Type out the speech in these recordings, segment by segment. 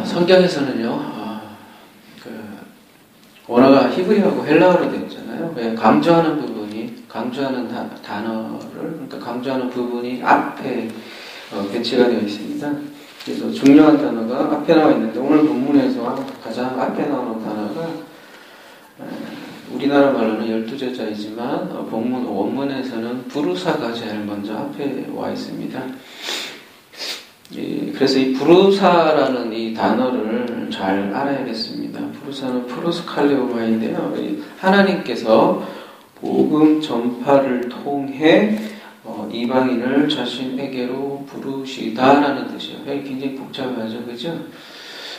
성경에서는요, 원어가 히브리어하고 헬라어로 되어 있잖아요. 강조하는 부분이, 강조하는 단어를, 그러니까 강조하는 부분이 앞에 배치가 되어 있습니다. 그래서 중요한 단어가 앞에 나와 있는데, 오늘 본문에서 가장 앞에 나오는 단어가 우리나라 말로는 12제자이지만 본문 원문에서는 부르사가 제일 먼저 앞에 와 있습니다. 그래서 이 부르사라는 이 단어를 잘 알아야겠습니다. 부르사는 프로스칼레오마인데요. 하나님께서 복음 전파를 통해 이방인을 자신에게로 부르시다라는 뜻이에요. 굉장히 복잡하죠, 그죠?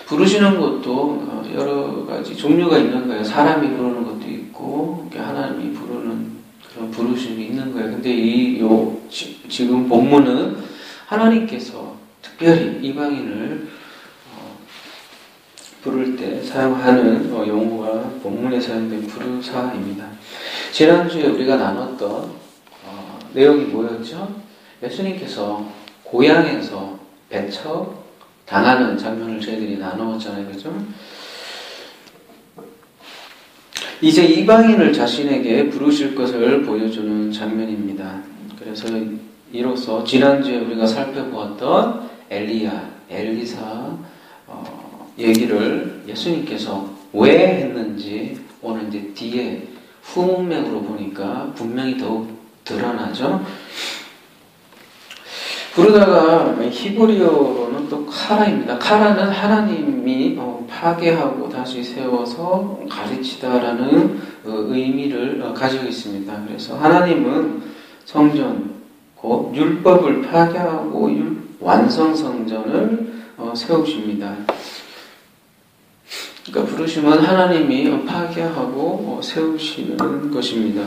부르시는 것도 여러 가지 종류가 있는 거예요. 사람이 부르는 것도 있고, 하나님이 부르는 그런 부르심이 있는 거예요. 근데 지금 본문은 하나님께서 특별히 이방인을 부를 때 사용하는 용어가 본문에 사용된 부르사입니다. 지난주에 우리가 나눴던 내용이 뭐였죠? 예수님께서 고향에서 배척 당하는 장면을 저희들이 나누었잖아요. 그죠? 이제 이방인을 자신에게 부르실 것을 보여주는 장면입니다. 그래서 이로써 지난주에 우리가 살펴보았던 엘리야, 엘리사 얘기를 예수님께서 왜 했는지 오늘 이제 뒤에 후문맥으로 보니까 분명히 더욱 드러나죠. 부르다가 히브리어로는 또 카라입니다. 카라는 하나님이 파괴하고 다시 세워서 가르치다라는 의미를 가지고 있습니다. 그래서 하나님은 성전, 곧 율법을 파괴하고 완성 성전을 세우십니다. 그러니까 부르심은 하나님이 파괴하고 세우시는 것입니다.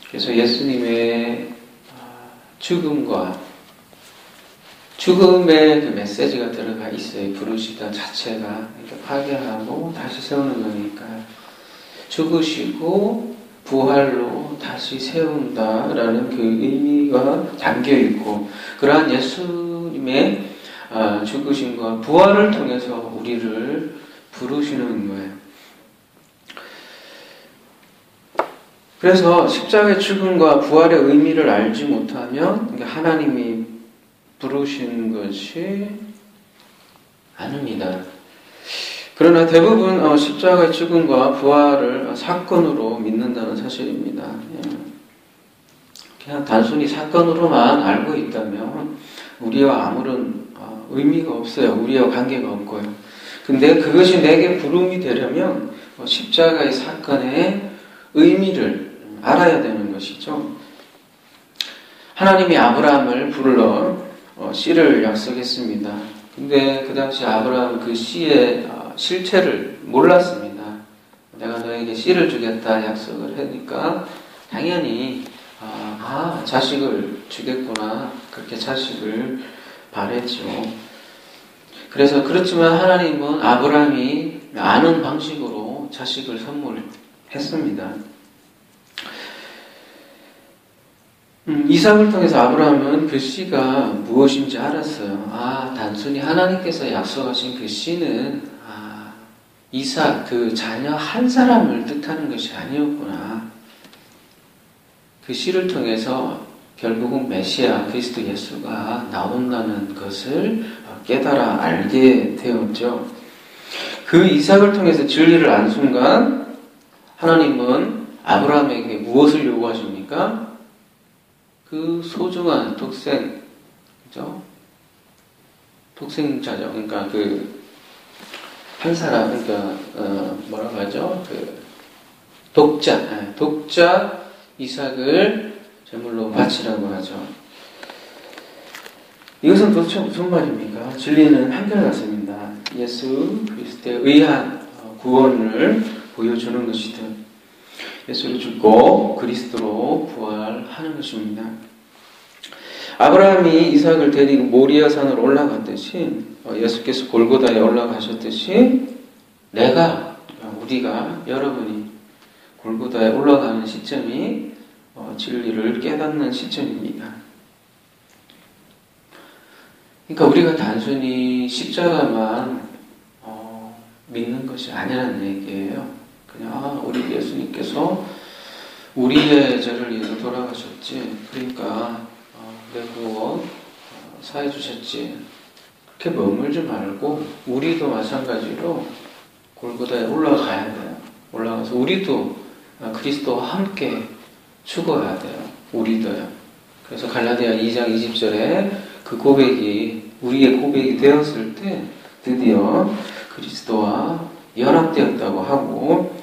그래서 예수님의 죽음의 그 메시지가 들어가 있어요. 부르시다 자체가 이렇게 파괴하고 다시 세우는 거니까 죽으시고 부활로 다시 세운다라는 그 의미가 담겨 있고, 그러한 예수님의 죽으심과 부활을 통해서 우리를 부르시는 거예요. 그래서 십자가의 죽음과 부활의 의미를 알지 못하면 하나님이 부르신 것이 아닙니다. 그러나 대부분 십자가의 죽음과 부활을 사건으로 믿는다는 사실입니다. 그냥 단순히 사건으로만 알고 있다면 우리와 아무런 의미가 없어요. 우리와 관계가 없고요. 근데 그것이 내게 부름이 되려면 십자가의 사건의 의미를 알아야 되는 것이죠. 하나님이 아브라함을 불러 씨를 약속했습니다. 근데 그 당시 아브라함은 그 씨의 실체를 몰랐습니다. 내가 너에게 씨를 주겠다 약속을 하니까 당연히 자식을 주겠구나, 그렇게 자식을 바랬죠. 그래서 그렇지만 하나님은 아브라함이 아는 방식으로 자식을 선물했습니다. 이삭을 통해서 아브라함은 그 씨가 무엇인지 알았어요. 단순히 하나님께서 약속하신 그 씨는 이삭, 그 자녀 한 사람을 뜻하는 것이 아니었구나. 그 씨를 통해서 결국은 메시아 그리스도 예수가 나온다는 것을 깨달아 알게 되었죠. 그 이삭을 통해서 진리를 안 순간 하나님은 아브라함에게 무엇을 요구하십니까? 그 소중한 독생, 그죠? 독생자죠. 그러니까 그 한 사람, 그러니까 뭐라고 하죠? 그 독자 이삭을 제물로 바치라고 하죠. 이것은 도대체 무슨 말입니까? 진리는 한결같습니다. 예수 그리스도에 의한 구원을 보여주는 것이듯 예수를 죽고 그리스도로 부활하는 것입니다. 아브라함이 이삭을 데리고 모리아 산으로 올라갔듯이 예수께서 골고다에 올라가셨듯이 우리가 여러분이 골고다에 올라가는 시점이 진리를 깨닫는 시점입니다. 그러니까 우리가 단순히 십자가만 믿는 것이 아니라는 얘기예요. 그냥 우리 예수님께서 우리의 죄를 위해서 돌아가셨지, 그러니까 내 구원 사해 주셨지, 그렇게 머물지 말고 우리도 마찬가지로 골고다에 올라가야 돼요. 올라가서 우리도 그리스도와 함께 죽어야 돼요. 우리도요. 그래서 갈라디아 2장 20절에 그 고백이 우리의 고백이 되었을 때 드디어 그리스도와 연합되었다고 하고,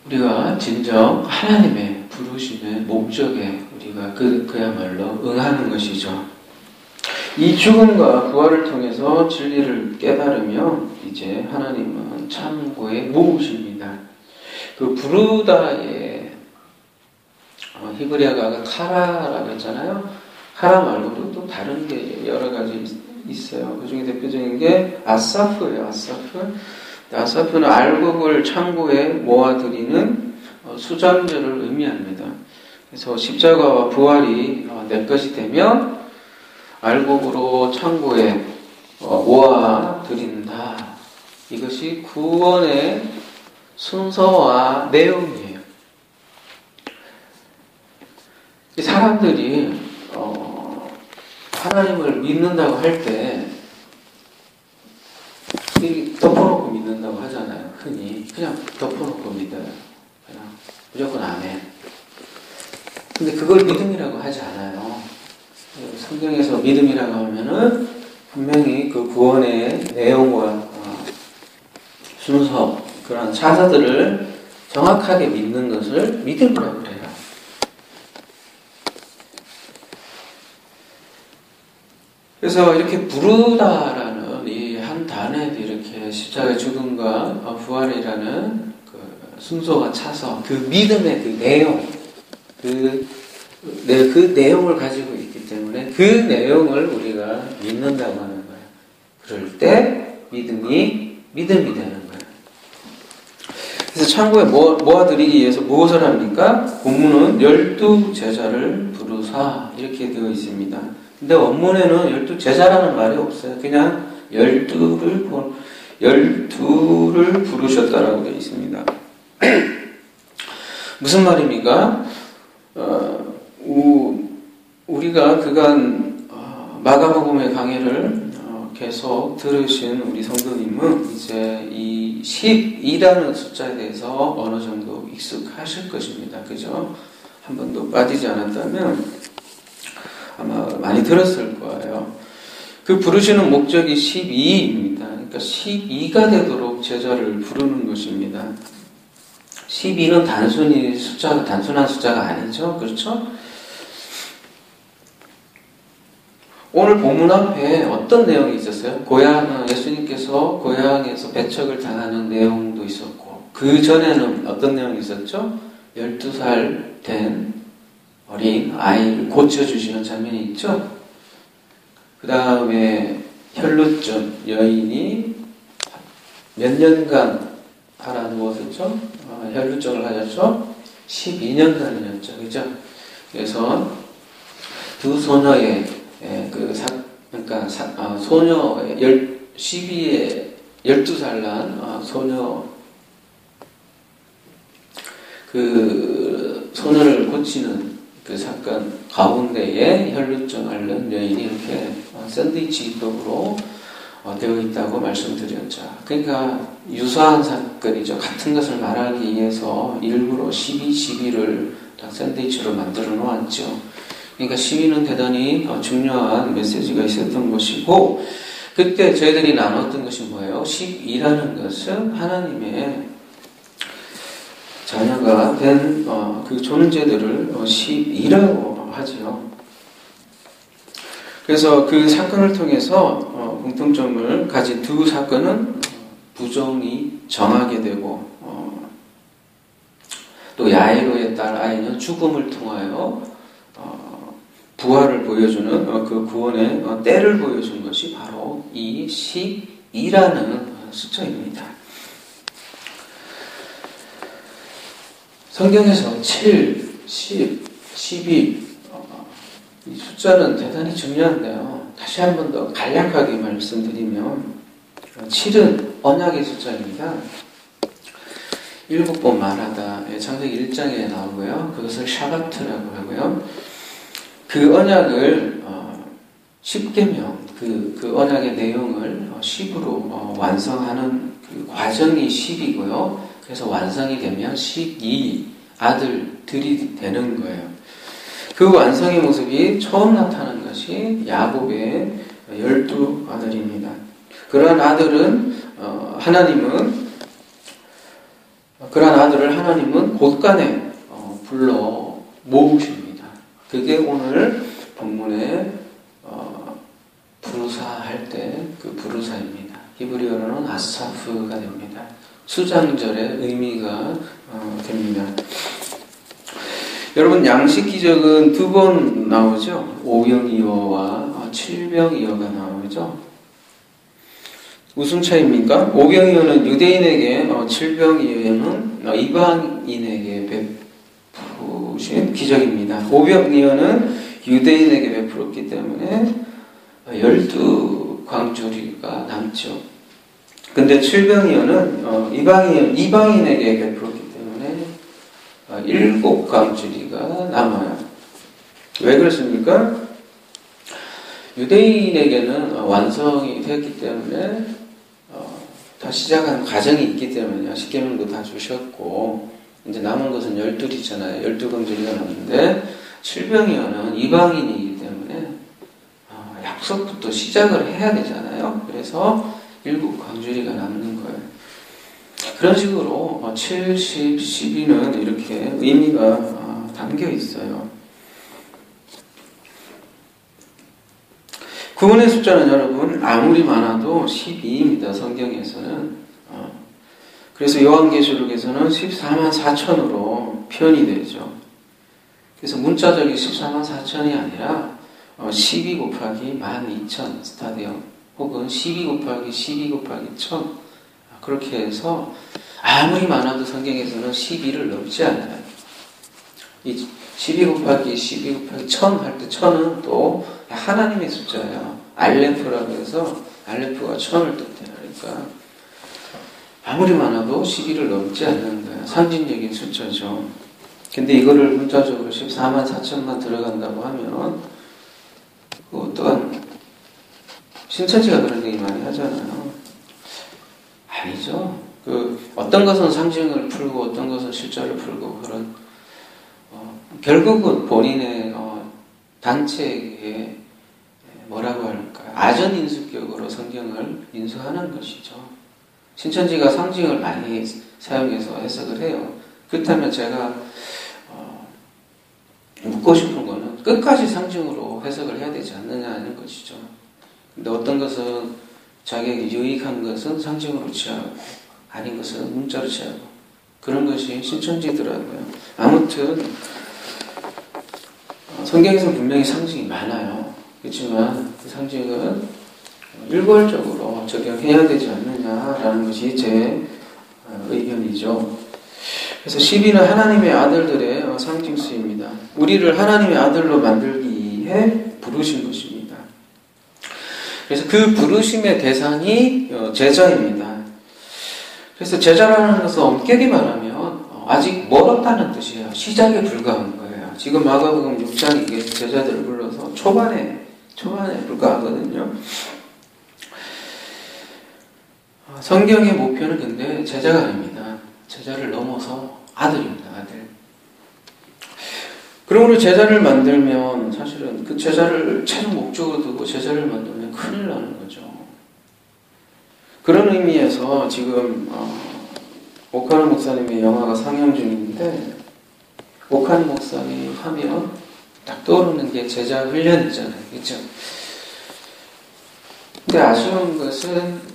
우리가 진정 하나님의 부르심의 목적에 우리가 그야말로 응하는 것이죠. 이 죽음과 부활을 통해서 진리를 깨달으면 이제 하나님은 참고에 모으십니다. 그 부르다의 히브리어가 카라라고 했잖아요. 카라 말고도 또 다른 게 여러 가지 있어요. 그 중에 대표적인 게 아사프예요. 아사프는 알곡을 창고에 모아들이는 수장제를 의미합니다. 그래서 십자가와 부활이 내 것이 되면 알곡으로 창고에 모아들인다. 이것이 구원의 순서와 내용이에요. 사람들이 하나님을 믿는다고 할 때 덮어놓고 믿는다고 하잖아요. 흔히 그냥 덮어놓고 믿어요. 그냥 무조건 아멘. 근데 그걸 믿음이라고 하지 않아요. 성경에서 믿음이라고 하면은 분명히 그 구원의 내용과 순서, 그런 차서들을 정확하게 믿는 것을 믿음이라고 그래요. 그래서 이렇게 부르다라는 이 한 단에도 이렇게 십자가의 죽음과 부활이라는 그 순서가 차서 그 믿음의 그 내용, 그 내용을 가지고 있기 때문에 그 내용을 우리가 믿는다고 하는 거예요. 그럴 때 믿음이 되는 거예요. 그래서 창고에 모아들이기 위해서 무엇을 합니까? 본문은 12제자를 부르사 이렇게 되어 있습니다. 근데 원문에는 12제자라는 말이 없어요. 그냥 12를 부르셨다라고 되어 있습니다. 무슨 말입니까? 우리가 그간 마가복음의 강의를 계속 들으신 우리 성도님은 이제 이 12라는 숫자에 대해서 어느 정도 익숙하실 것입니다. 그죠? 한 번도 빠지지 않았다면 아마 많이 들었을 거예요. 그 부르시는 목적이 12입니다. 그러니까 12가 되도록 제자를 부르는 것입니다. 12는 단순한 숫자가 아니죠. 그렇죠? 오늘 본문 앞에 어떤 내용이 있었어요? 예수님께서 고향에서 배척을 당하는 내용도 있었고, 그 전에는 어떤 내용이 있었죠? 12살 된 어린 아이를 고쳐주시는 장면이 있죠? 그 다음에 혈루증 여인이 몇 년간 알아 누웠었죠? 혈루증을 가졌죠? 12년간이었죠. 그죠? 그래서 두 소녀의 소녀의 12살 난 소녀 그 소녀를 고치는 그 사건 가운데에 혈루증 앓는 여인이 이렇게 샌드위치 기법으로 되어 있다고 말씀드렸죠. 그러니까 유사한 사건이죠. 같은 것을 말하기 위해서 일부러 12를 샌드위치로 만들어 놓았죠. 그러니까 12는 대단히 중요한 메시지가 있었던 것이고, 그때 저희들이 나눴던 것이 뭐예요? 12라는 것은 하나님의 자녀가 된 그 존재들을 12라고 하지요. 그래서 그 사건을 통해서 공통점을 가진 두 사건은 부정이 정하게 되고, 또 야이로의 딸 아이는 죽음을 통하여 부활을 보여주는 그 구원의 때를 보여준 것이 바로 이 12라는 숫자입니다. 성경에서 7, 10, 12 이 숫자는 대단히 중요한데요. 다시 한 번 더 간략하게 말씀드리면 7은 언약의 숫자입니다. 7번 말하다 창세기 1장에 나오고요. 그것을 샤바트라고 하고요. 그 언약을 10계명 그 언약의 내용을 10으로 완성하는 그 과정이 10이고요. 그래서 완성이 되면 12 아들들이 되는 거예요. 그 완성의 모습이 처음 나타난 것이 야곱의 12아들입니다. 그러한 아들은 그러한 아들을 하나님은 곳간에 불러 모으십니다. 그게 오늘 본문에 부르사할 때 그 부르사입니다. 히브리어로는 아사프가 됩니다. 수장절의 의미가 됩니다. 여러분 양식 기적은 2번 나오죠. 오병이어와 칠병이어가 나오죠. 무슨 차이입니까? 오병이어는 유대인에게, 칠병이어는 이방인에게 베푸신 기적입니다. 오병이어는 유대인에게 베풀었기 때문에 12광주리가 남죠. 근데 칠병이어는 이방인에게 베풀었기 때문에 7광주리가 남아요. 왜 그렇습니까? 유대인에게는 완성이 됐기 때문에 다 시작하는 과정이 있기 때문에 10계명도 다 주셨고 이제 남은 것은 12이잖아요. 12광주리가 남는데 칠병이어는 이방인이기 때문에 약속부터 시작을 해야 되잖아요. 그래서 7광주리가 남는 거예요. 그런 식으로 7, 10, 12는 이렇게 의미가 담겨 있어요. 구원의 숫자는 여러분 아무리 많아도 12입니다. 성경에서는. 그래서 요한계시록에서는 14만 4천으로 표현이 되죠. 그래서 문자적인 14만 4천이 아니라 12 곱하기 12,000 스타디움 혹은 12 곱하기 12 곱하기 1000 그렇게 해서 아무리 많아도 성경에서는 12를 넘지 않아요. 이 12 곱하기 12 곱하기 1000 할 때 1000은 또 하나님의 숫자예요. 알레프라고 해서 알레프가 1000을 뜻해요. 그러니까 아무리 많아도 12를 넘지 않는 거예요. 상징적인 숫자죠. 근데 이거를 문자적으로 14만 4천만 들어간다고 하면 어떠한 신천지가 그런 얘기 많이 하잖아요. 아니죠. 어떤 것은 상징을 풀고 어떤 것은 실자를 풀고 그런 결국은 본인의 단체에게 뭐라고 할까요? 아전인수격으로 성경을 인수하는 것이죠. 신천지가 상징을 많이 사용해서 해석을 해요. 그렇다면 제가 묻고 싶은 거는 끝까지 상징으로 해석을 해야 되지 않느냐는 것이죠. 근데 어떤 것은 자기에게 유익한 것은 상징으로 취하고 아닌 것은 문자로 취하고 그런 것이 신천지더라고요. 아무튼 성경에서 분명히 상징이 많아요. 그렇지만 그 상징은 일괄적으로 적용해야 되지 않느냐라는 것이 제 의견이죠. 그래서 12는 하나님의 아들들의 상징수입니다. 우리를 하나님의 아들로 만들기 위해 부르신 것입니다. 그래서 그 부르심의 대상이 제자입니다. 그래서 제자라는 것은 엄격히 말하면 아직 멀었다는 뜻이에요. 시작에 불과한 거예요. 지금 마가복음 6장이 제자들을 불러서 초반에 불과하거든요. 성경의 목표는 근데 제자가 아닙니다. 제자를 넘어서 아들입니다. 아들. 그러므로 제자를 만들면 사실은 그 제자를 최종 목적으로 두고 제자를 만들면 큰일 나는 거죠. 그런 의미에서 지금 오카노 목사님의 영화가 상영 중인데 오카노 목사님 하면 딱 떠오르는 게 제자 훈련이잖아요. 그렇죠? 근데 아쉬운 것은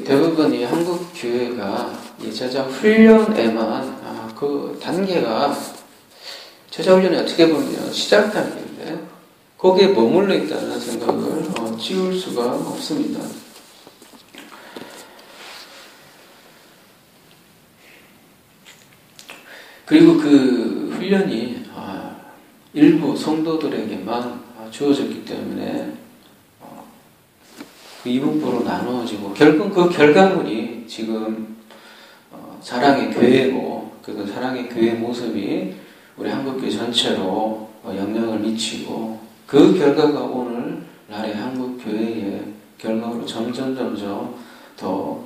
대부분이 한국 교회가 이 제자 훈련에만 그 단계가 제자 훈련이 어떻게 보면 시작 단계인데 거기에 머물러 있다는 생각을 지울 수가 없습니다. 그리고 그 훈련이 일부 성도들에게만 주어졌기 때문에 그 이분부로 나누어지고 결국 그 결과물이 지금 사랑의 교회고 그 사랑의 교회 모습이 우리 한국교회 전체로 영향을 미치고 그 결과가 오늘 날의 한국교회의 결과로 점점 더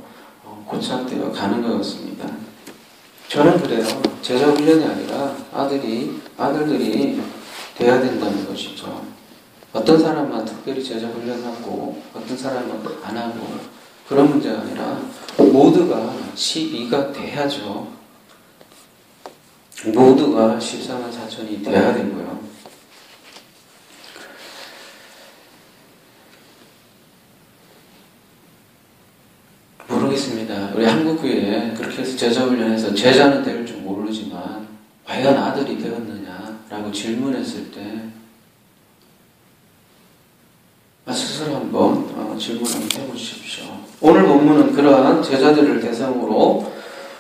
고착되어 가는 것 같습니다. 저는 그래요. 제자 훈련이 아니라 아들들이 돼야 된다는 것이죠. 어떤 사람은 특별히 제자 훈련하고 어떤 사람은 안 하고 그런 문제가 아니라 모두가 12가 돼야죠. 모두가 14만 4천이 돼야 되고요. 모르겠습니다. 우리 한국교회에 그렇게 해서 제자 훈련해서 제자는 될 줄 모르지만 과연 아들이 되었느냐라고 질문했을 때 스스로 한번 질문 한번 해보십시오. 오늘 본문은 그러한 제자들을 대상으로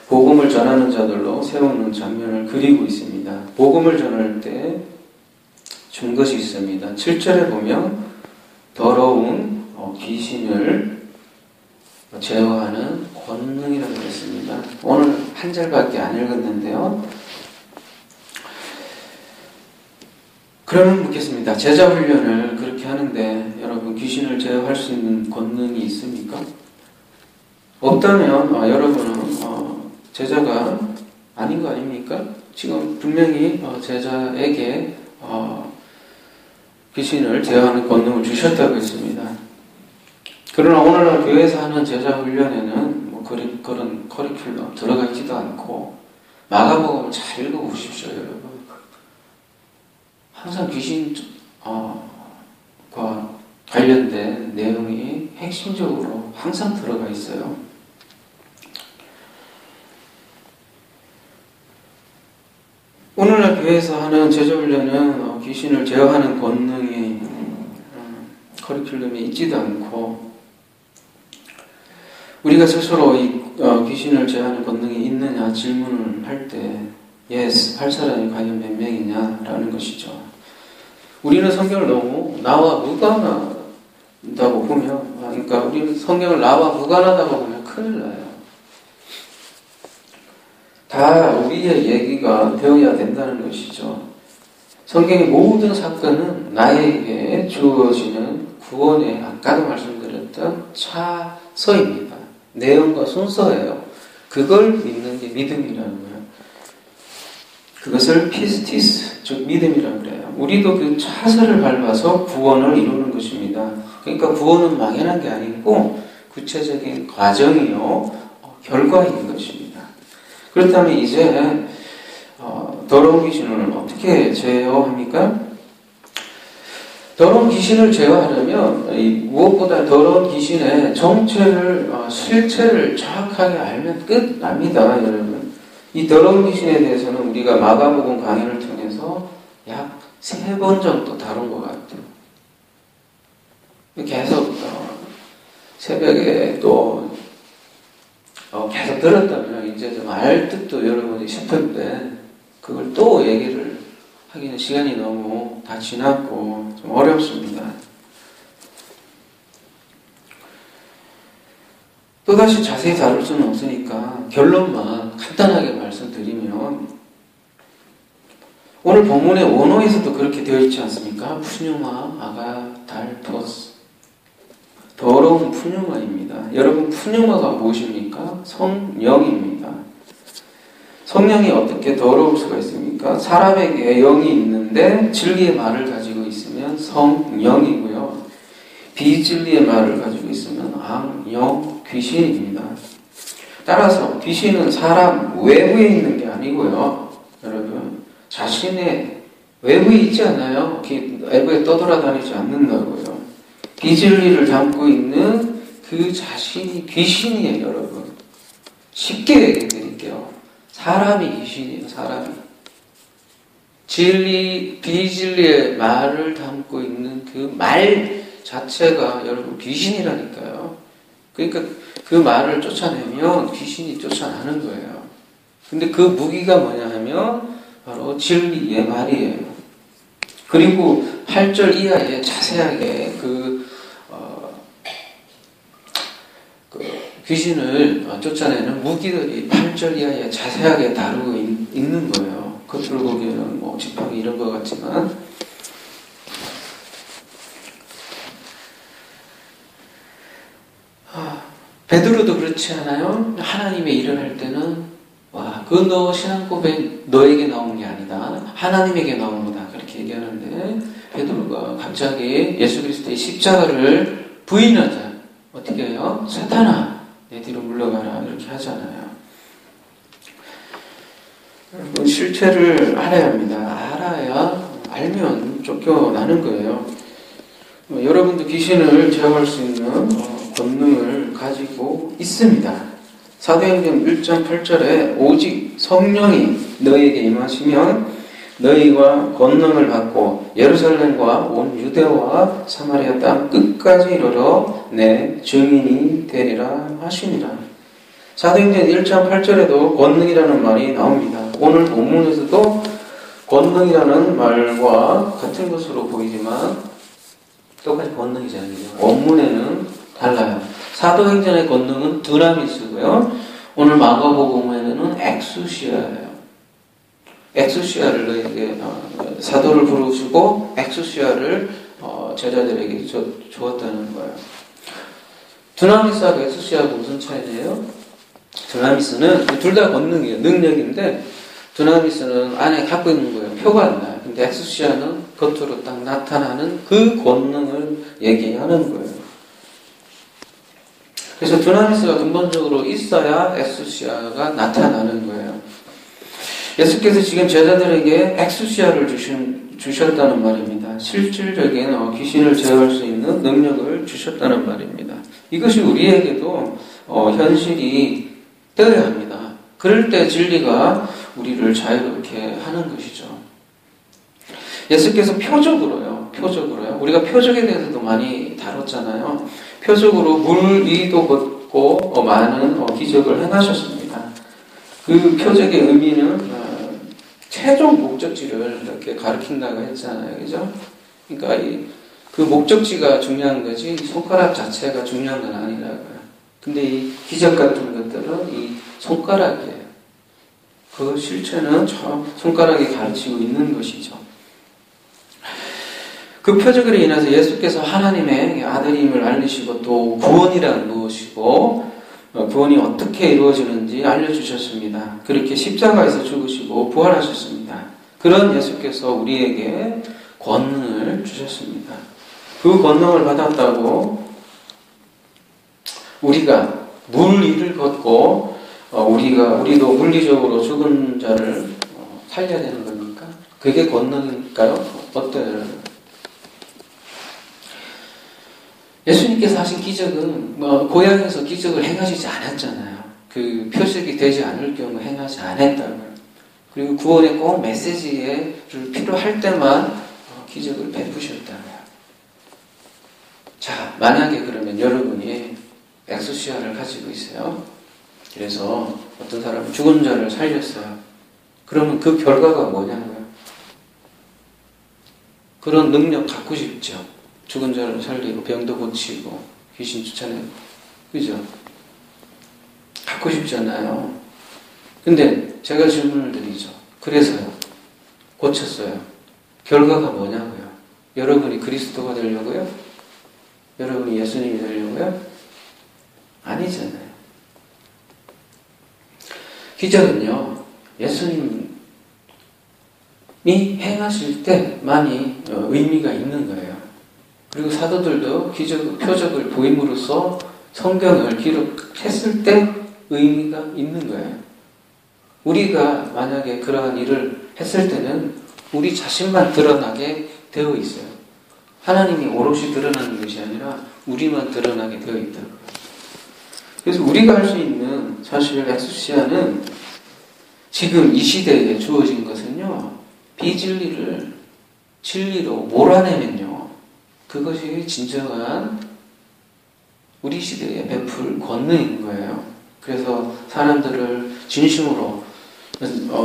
복음을 전하는 자들로 세우는 장면을 그리고 있습니다. 복음을 전할 때 준 것이 있습니다. 7절에 보면 더러운 귀신을 제어하는 권능이라고 했습니다. 오늘 한 절밖에 안 읽었는데요. 그러면 묻겠습니다. 제자 훈련을 그렇게 하는데 여러분 귀신을 제어할 수 있는 권능이 있습니까? 없다면 여러분은 제자가 아닌 거 아닙니까? 지금 분명히 제자에게 귀신을 제어하는 권능을 주셨다고 했습니다. 그러나 오늘날 교회에서 하는 제자 훈련에는 그런 커리큘럼 들어가 있지도 않고 마가복음을 잘 읽어보십시오, 여러분. 항상 귀신과 관련된 내용이 핵심적으로 항상 들어가 있어요. 오늘날 교회에서 하는 제자훈련은 귀신을 제어하는 권능이 커리큘럼에 있지도 않고 우리가 스스로 이 귀신을 제어하는 권능이 있느냐 질문을 할 때 yes, 할 사람이 과연 몇 명이냐라는 것이죠. 우리는 성경을 너무 나와 무관하다고 보면 그러니까 우리는 성경을 나와 무관하다고 보면 큰일 나요. 다 우리의 얘기가 되어야 된다는 것이죠. 성경의 모든 사건은 나에게 주어지는 구원의 아까도 말씀드렸던 차서입니다. 내용과 순서예요. 그걸 믿는 게 믿음이라는 거예요. 그것을 피스티스, 즉 믿음이라고 그래요. 우리도 그 차서를 밟아서 구원을 이루는 것입니다. 그러니까 구원은 막연한 게 아니고 구체적인 과정이요, 결과인 것입니다. 그렇다면 이제 더러운 귀신을 어떻게 제어합니까? 더러운 귀신을 제어하려면 무엇보다 더러운 귀신의 정체를 실체를 정확하게 알면 끝납니다, 여러분. 이 더러운 귀신에 대해서는 우리가 마가복음 강의를 통해서 약 3번 정도 다룬 것 같아요. 계속 새벽에 또 계속 들었다면 이제 좀 알 듯도 여러분이 싶은데 그걸 또 얘기를 하기는 시간이 너무 다 지났고 좀 어렵습니다. 또다시 자세히 다룰 수는 없으니까 결론만 간단하게 말씀드리면 오늘 본문의 원어에서도 그렇게 되어 있지 않습니까? 푸뉴마, 아가, 달토스 더러운 푸뉴마입니다. 여러분 푸뉴마가 무엇입니까? 성령입니다. 성령이 어떻게 더러울 수가 있습니까? 사람에게 영이 있는데 진리의 말을 가지고 있으면 성령이고요. 비진리의 말을 가지고 있으면 악령, 귀신입니다. 따라서 귀신은 사람 외부에 있는 게 아니고요. 여러분 자신의 외부에 있지 않아요. 외부에 떠돌아다니지 않는다고요. 비진리를 담고 있는 그 자신이 귀신이에요, 여러분. 쉽게 얘기해 드릴게요. 사람이 귀신이에요, 사람이. 비진리의 말을 담고 있는 그 말 자체가 여러분 귀신이라니까요. 그러니까 그 말을 쫓아내면 귀신이 쫓아나는 거예요. 근데 그 무기가 뭐냐 하면 바로 진리의 말이에요. 그리고 8절 이하에 자세하게 귀신을 쫓아내는 무기들이 8절 이하에 자세하게 다루고 있는 거예요. 겉으로 보기에는 뭐 지팡이 이런 것 같지만 베드로도 그렇지 않아요? 하나님의 일을 할 때는 와, 그 너 신앙 고백 너에게 나온 게 아니다. 하나님에게 나온 거다. 그렇게 얘기하는데 베드로가 갑자기 예수 그리스도의 십자가를 부인하자. 어떻게 해요? 사탄아, 내 뒤로 물러가라. 이렇게 하잖아요. 여러분, 실체를 알아야 합니다. 알면 쫓겨나는 거예요. 여러분도 귀신을 제어할 수 있는 권능을 가지고 있습니다. 사도행전 1장 8절에 오직 성령이 너희에게 임하시면 너희가 권능을 받고 예루살렘과 온 유대와 사마리아 땅 끝까지 이르러 내 증인이 되리라 하시니라. 사도행전 1장 8절에도 권능이라는 말이 나옵니다. 오늘 본문에서도 권능이라는 말과 같은 것으로 보이지만 똑같이 권능이잖아요. 원문에는 달라요. 사도행전의 권능은 드나미스고요. 오늘 마가복음에는 엑수시아예요. 엑수시아를 너희에게 사도를 부르시고 엑수시아를 제자들에게 주었다는 거예요. 드나미스하고 엑수시아하고 무슨 차이예요? 드나미스는 둘 다 권능이에요. 능력인데 드나미스는 안에 갖고 있는 거예요. 표가 안 나요. 근데 엑수시아는 겉으로 딱 나타나는 그 권능을 얘기하는 거예요. 그래서 드나미스가 근본적으로 있어야 엑수시아가 나타나는 거예요. 예수께서 지금 제자들에게 엑수시아를 주셨다는 말입니다. 실질적인 귀신을 제어할 수 있는 능력을 주셨다는 말입니다. 이것이 우리에게도 현실이 되어야 합니다. 그럴 때 진리가 우리를 자유롭게 하는 것이죠. 예수께서 표적으로요. 우리가 표적에 대해서도 많이 다뤘잖아요. 표적으로 물 위도 걷고 많은 기적을 행하셨습니다. 그 표적의 의미는 최종 목적지를 이렇게 가리킨다고 했잖아요. 그죠? 그러니까 그 목적지가 중요한 거지 손가락 자체가 중요한 건 아니라고요. 근데 이 기적 같은 것들은 이 손가락이에요. 그 실체는 저 손가락이 가르치고 있는 것이죠. 그 표적으로 인해서 예수께서 하나님의 아들임을 알리시고 또 구원이란 무엇이고 구원이 어떻게 이루어지는지 알려주셨습니다. 그렇게 십자가에서 죽으시고 부활하셨습니다. 그런 예수께서 우리에게 권능을 주셨습니다. 그 권능을 받았다고 우리가 물 위를 걷고 우리도 물리적으로 죽은 자를 살려야 되는 겁니까? 그게 권능일까요? 어때요? 예수님께서 하신 기적은 고향에서 기적을 행하시지 않았잖아요. 그 표적이 되지 않을 경우 행하지 않았다고요. 그리고 구원의 꼭 메시지를 필요할 때만 기적을 베푸셨다고요. 자, 만약에 그러면 여러분이 엑소시아를 가지고 있어요. 그래서 어떤 사람은 죽은 자를 살렸어요. 그러면 그 결과가 뭐냐고요? 그런 능력 갖고 싶죠. 죽은 자를 살리고 병도 고치고 귀신 쫓아내고 그죠? 갖고 싶잖아요. 근데 제가 질문을 드리죠. 그래서요. 고쳤어요. 결과가 뭐냐고요? 여러분이 그리스도가 되려고요? 여러분이 예수님이 되려고요? 아니잖아요. 기적은요. 예수님이 행하실 때만이 의미가 있는 거예요. 그리고 사도들도 기적, 표적을 보임으로써 성경을 기록했을 때 의미가 있는 거예요. 우리가 만약에 그러한 일을 했을 때는 우리 자신만 드러나게 되어 있어요. 하나님이 오롯이 드러나는 것이 아니라 우리만 드러나게 되어 있다고요. 그래서 우리가 할 수 있는 사실 엑소시아는 지금 이 시대에 주어진 것은요. 비진리를 진리로 몰아내면요. 그것이 진정한 우리 시대에 베풀 권능인 거예요. 그래서 사람들을 진심으로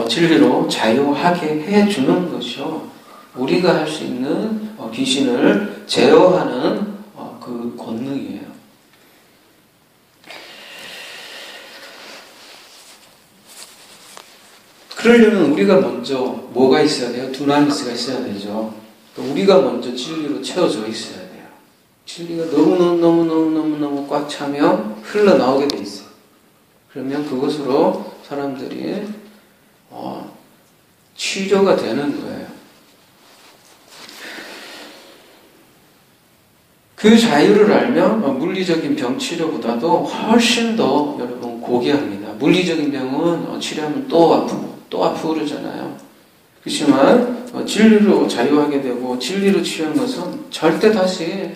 진리로 자유하게 해주는 것이요. 우리가 할 수 있는 귀신을 제어하는 그 권능이에요. 그러려면 우리가 먼저 뭐가 있어야 돼요? 두나미스가 있어야 되죠. 우리가 먼저 진리로 채워져 있어야 돼요. 진리가 너무너무 꽉 차면 흘러나오게 돼 있어요. 그러면 그것으로 사람들이 치료가 되는 거예요. 그 자유를 알면 물리적인 병 치료보다도 훨씬 더 여러분 고귀합니다. 물리적인 병은 치료하면 또 아프고 그러잖아요. 그렇지만 진리로 자유하게 되고 진리로 취한 것은 절대 다시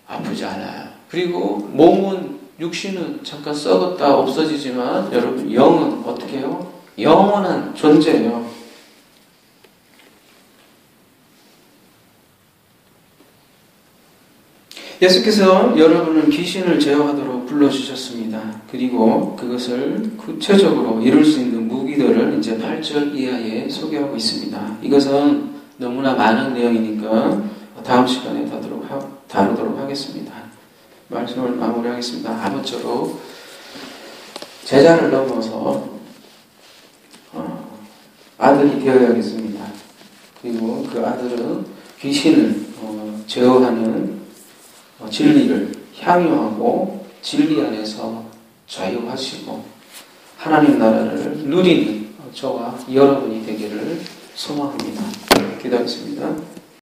아프지 않아요. 그리고 몸은 육신은 잠깐 썩었다 없어지지만 여러분 영은 어떻게 해요? 영원한 존재예요. 예수께서 여러분을 귀신을 제어하도록 불러주셨습니다. 그리고 그것을 구체적으로 이룰 수 있는 무기들을 이제 8절 이하에 소개하고 있습니다. 이것은 너무나 많은 내용이니까 다음 시간에 다루도록 하겠습니다. 말씀을 마무리하겠습니다. 아무쪼록 제자를 넘어서 아들이 되어야겠습니다. 그리고 그 아들은 귀신을 제어하는 진리를 향유하고 진리 안에서 자유하시고 하나님 나라를 누리는 저와 여러분이 되기를 소망합니다. 기도하겠습니다.